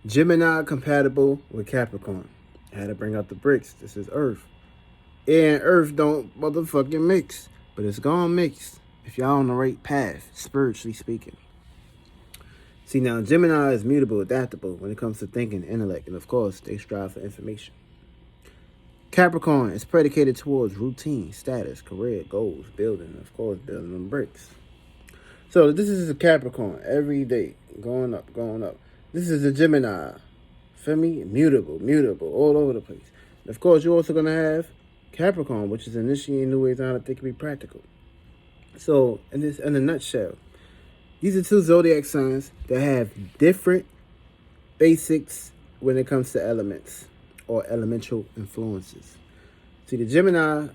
Gemini compatible with Capricorn. I had to bring out the bricks. This is Earth. Air and Earth don't motherfucking mix. But it's gonna mix if y'all on the right path, spiritually speaking. See, now Gemini is mutable, adaptable when it comes to thinking, intellect, and of course, they strive for information. Capricorn is predicated towards routine, status, career, goals, building, of course, building them bricks. So this is a Capricorn every day, going up, going up. This is a Gemini, feel me? Mutable, all over the place. And of course, you're also gonna have Capricorn, which is initiating new ways on how to think and be practical. So, in a nutshell, these are two zodiac signs that have different basics when it comes to elements or elemental influences. See, the Gemini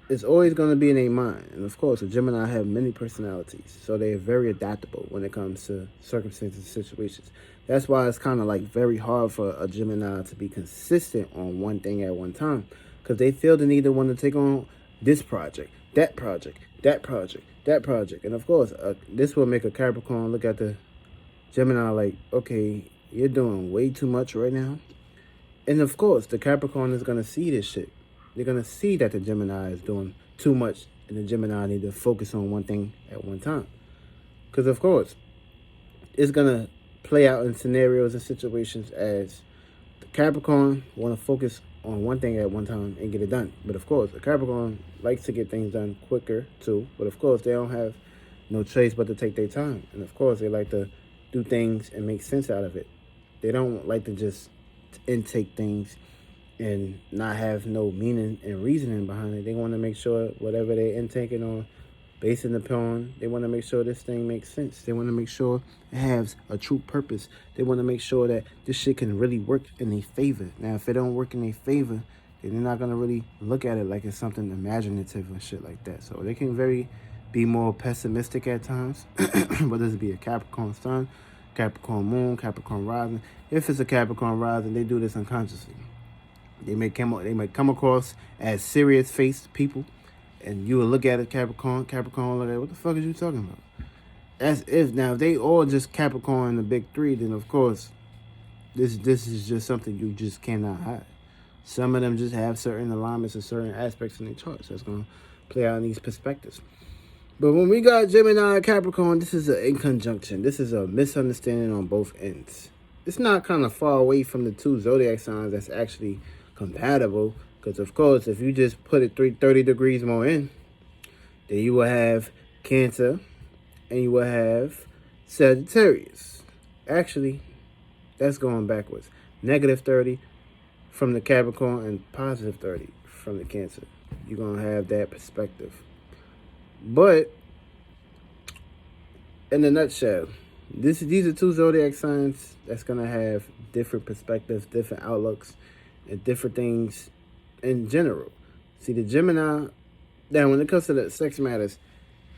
is always going to be in a mind. And of course, the Gemini have many personalities. So they're very adaptable when it comes to circumstances and situations. That's why it's kind of like very hard for a Gemini to be consistent on one thing at one time. Because they feel the need to want to take on this project, that project, that project, that project. And of course, this will make a Capricorn look at the Gemini like, okay, you're doing way too much right now. And of course, the Capricorn is going to see this shit. They're going to see that the Gemini is doing too much and the Gemini need to focus on one thing at one time. Because, of course, it's going to play out in scenarios and situations as the Capricorn want to focus on one thing at one time and get it done. But, of course, the Capricorn likes to get things done quicker, too. But, of course, they don't have no choice but to take their time. And, of course, they like to do things and make sense out of it. They don't like to just intake things and not have no meaning and reasoning behind it. They want to make sure whatever they're intaking on, basing upon, they want to make sure this thing makes sense. They want to make sure it has a true purpose. They want to make sure that this shit can really work in their favor. Now, if it don't work in their favor, then they're not going to really look at it like it's something imaginative and shit like that. So they can be more pessimistic at times, whether it be a Capricorn sun, Capricorn moon, Capricorn rising. If it's a Capricorn rising, they do this unconsciously. They may come across as serious-faced people, and you will look at it, Capricorn will look at it, what the fuck is you talking about? As if, now, if they all just Capricorn the big three, then of course, this is just something you just cannot hide. Some of them just have certain alignments and certain aspects in their charts that's going to play out in these perspectives. But when we got Gemini and Capricorn, this is an in conjunction. This is a misunderstanding on both ends. It's not kind of far away from the two zodiac signs that's actually compatible. Because, of course, if you just put it 30 degrees more in, then you will have Cancer and you will have Sagittarius. Actually, that's going backwards. -30 from the Capricorn and +30 from the Cancer. You're going to have that perspective. But in a nutshell, these are two zodiac signs that's going to have different perspectives, different outlooks, and different things in general. See, the Gemini, now when it comes to the sex matters,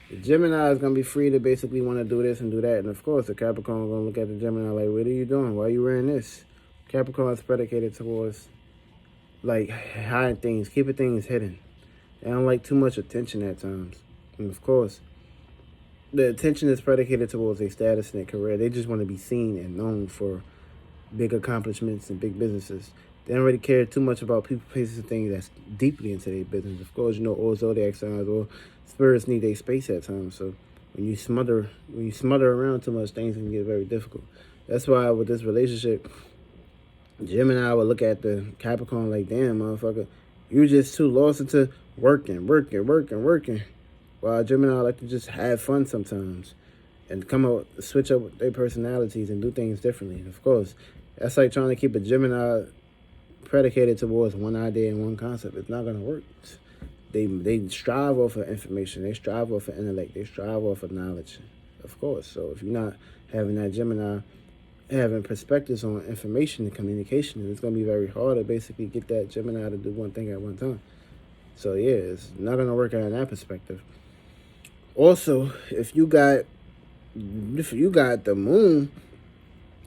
the Gemini is going to be free to basically want to do this and do that. And of course, the Capricorn is going to look at the Gemini like, what are you doing? Why are you wearing this? Capricorn is predicated towards, like, hiding things, keeping things hidden. They don't like too much attention at times. And of course, the attention is predicated towards their status and their career. They just want to be seen and known for big accomplishments and big businesses. They don't really care too much about people, places, and things that's deeply into their business. Of course, you know, all zodiac signs or spirits need their space at times. So when you smother around too much, things can get very difficult. That's why with this relationship, Gemini would look at the Capricorn like, damn, motherfucker, you're just too lost into working. While Gemini like to just have fun sometimes and switch up their personalities and do things differently. And of course, that's like trying to keep a Gemini predicated towards one idea and one concept. It's not going to work. They strive off of information. They strive off of intellect. They strive off of knowledge, of course. So if you're not having that Gemini having perspectives on information and communication, it's going to be very hard to basically get that Gemini to do one thing at one time. So yeah, it's not going to work out in that perspective. Also, if you got the moon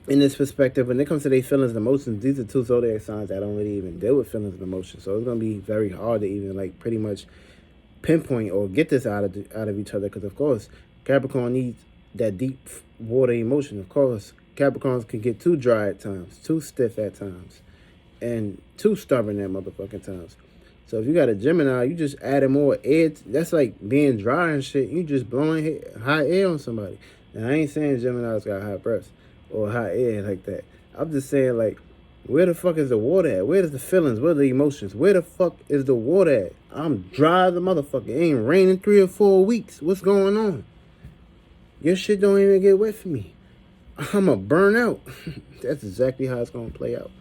in this perspective, when it comes to their feelings and emotions, these are two zodiac signs that don't really even deal with feelings and emotions. So it's going to be very hard to even like pretty much pinpoint or get this out of each other. Because of course, Capricorn needs that deep water emotion. Of course, Capricorns can get too dry at times, too stiff at times, and too stubborn at motherfucking times. So if you got a Gemini, you just adding more air. That's like being dry and shit. You just blowing hot air on somebody. Now, I ain't saying Geminis got hot breaths or hot air like that. I'm just saying, like, where the fuck is the water at? Where is the feelings? Where are the emotions? Where the fuck is the water at? I'm dry as a motherfucker. It ain't raining 3 or 4 weeks. What's going on? Your shit don't even get wet for me. I'm a burn out. That's exactly how it's gonna play out.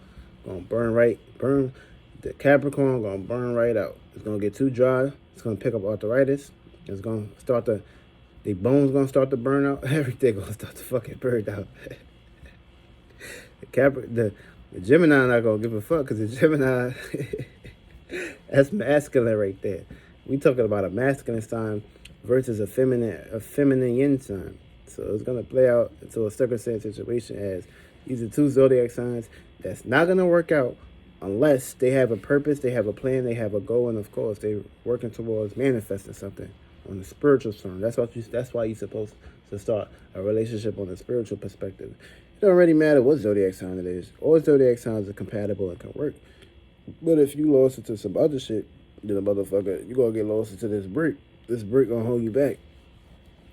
Gonna burn. The Capricorn gonna burn right out. It's gonna get too dry. It's gonna pick up arthritis. It's gonna start the bones gonna start to burn out. Everything gonna start to fucking burn out. The Gemini not gonna give a fuck because the Gemini, that's masculine right there. We talking about a masculine sign versus a feminine yin sign. So it's gonna play out into a circumstance situation as these are two zodiac signs that's not gonna work out unless they have a purpose, they have a plan, they have a goal, and of course they're working towards manifesting something on the spiritual term. That's why you're supposed to start a relationship on the spiritual perspective. It don't really matter what zodiac sign it is. All zodiac signs are compatible and can work. But if you lost into some other shit, then a motherfucker, you gonna get lost into this brick. This brick gonna hold you back.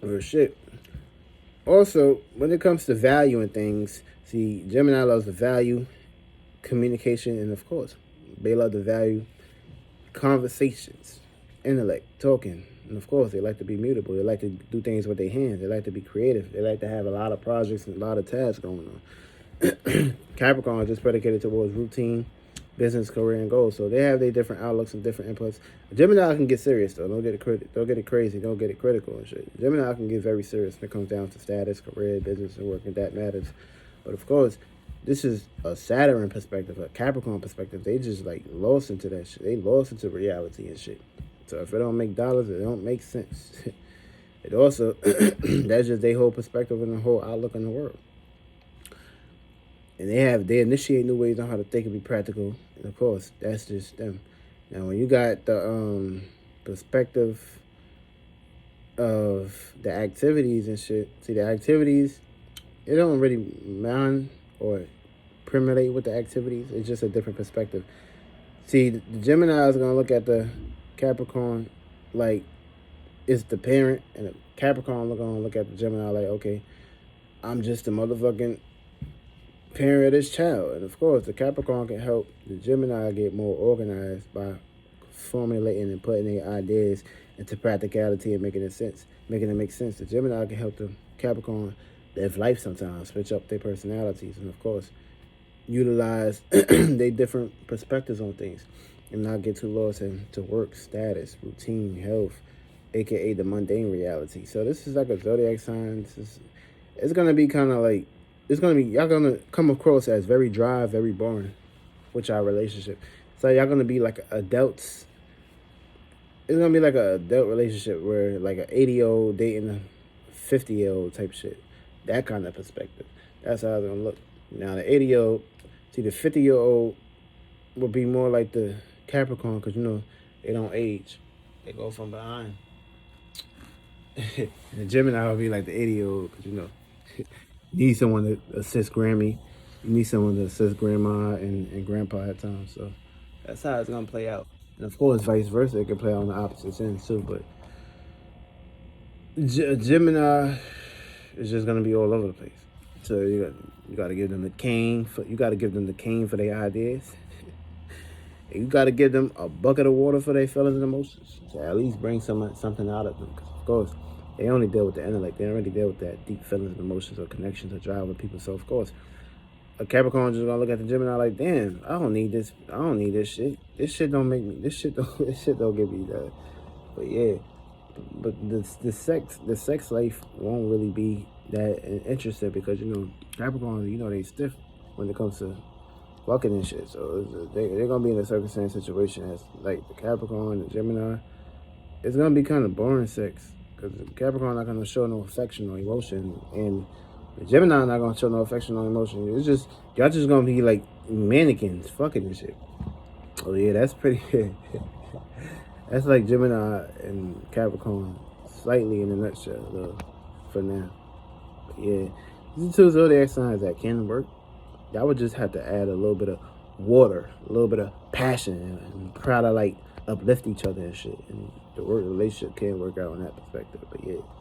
Or shit. Also, when it comes to valuing things, see, Gemini loves the value, communication, and of course, they love the value, conversations, intellect, talking. And of course, they like to be mutable. They like to do things with their hands. They like to be creative. They like to have a lot of projects and a lot of tasks going on. Capricorn is just predicated towards routine, business, career, and goals. So they have their different outlooks and different inputs. Gemini can get serious though. Don't get it crazy. Don't get it critical and shit. Gemini can get very serious when it comes down to status, career, business, and work, and that matters. But of course, this is a Saturn perspective, a Capricorn perspective. They just like lost into that shit. They lost into reality and shit. So if it don't make dollars, it don't make sense. It also, that's just their whole perspective and the whole outlook on the world. And they initiate new ways on how to think and be practical. And of course, that's just them. Now, when you got the perspective of the activities and shit, see the activities, it don't really mind or permeate with the activities. It's just a different perspective. See, the Gemini is going to look at the Capricorn like it's the parent, and the Capricorn going to look at the Gemini like, okay, I'm just a motherfucking parent of this child. And of course, the Capricorn can help the Gemini get more organized by formulating and putting their ideas into practicality and making it make sense. The Gemini can help the Capricorn live life sometimes, switch up their personalities, and of course, utilize their different perspectives on things and not get too lost into work, status, routine, health, aka the mundane reality. So this is like a zodiac sign. It's gonna be kind of like, y'all gonna come across as very dry, very boring with y'all relationship. So y'all gonna be like adults. It's gonna be like an adult relationship where like an 80-year-old dating a 50-year-old type shit. That kind of perspective. That's how it's gonna look. Now the 80-year-old, see the 50-year-old would be more like the Capricorn, because you know they don't age. They go from behind. The Gemini would be like the 80-year-old, because you know you need someone to assist Grammy. You need someone to assist Grandma and Grandpa at times. So that's how it's gonna play out. And of course, vice versa, it can play out on the opposite ends too. But Gemini is just gonna be all over the place. So you got to give them the cane for their ideas. You got to give them a bucket of water for their feelings and emotions. So at least bring something out of them. Because of course, they only deal with the intellect. They don't really deal with that deep feelings and emotions or connections or drive with people. So of course, a Capricorn just gonna look at the Gemini like, damn, I don't need this shit. This shit don't give me that. But yeah, but the sex life won't really be that interesting, because you know Capricorn, you know, they stiff when it comes to fucking and shit. So they're gonna be in a circumstance situation as like the Capricorn and the Gemini. It's gonna be kind of boring sex, because the Capricorn not gonna show no affection or emotion, and the Gemini not gonna show no affection or emotion. It's just y'all just gonna be like mannequins fucking and shit. Oh yeah, that's pretty. That's like Gemini and Capricorn, slightly in a nutshell, though, for now. But yeah, These two zodiac signs that can work. Y'all would just have to add a little bit of water, a little bit of passion, and try to like uplift each other and shit. And the work relationship can work out in that perspective. But yeah.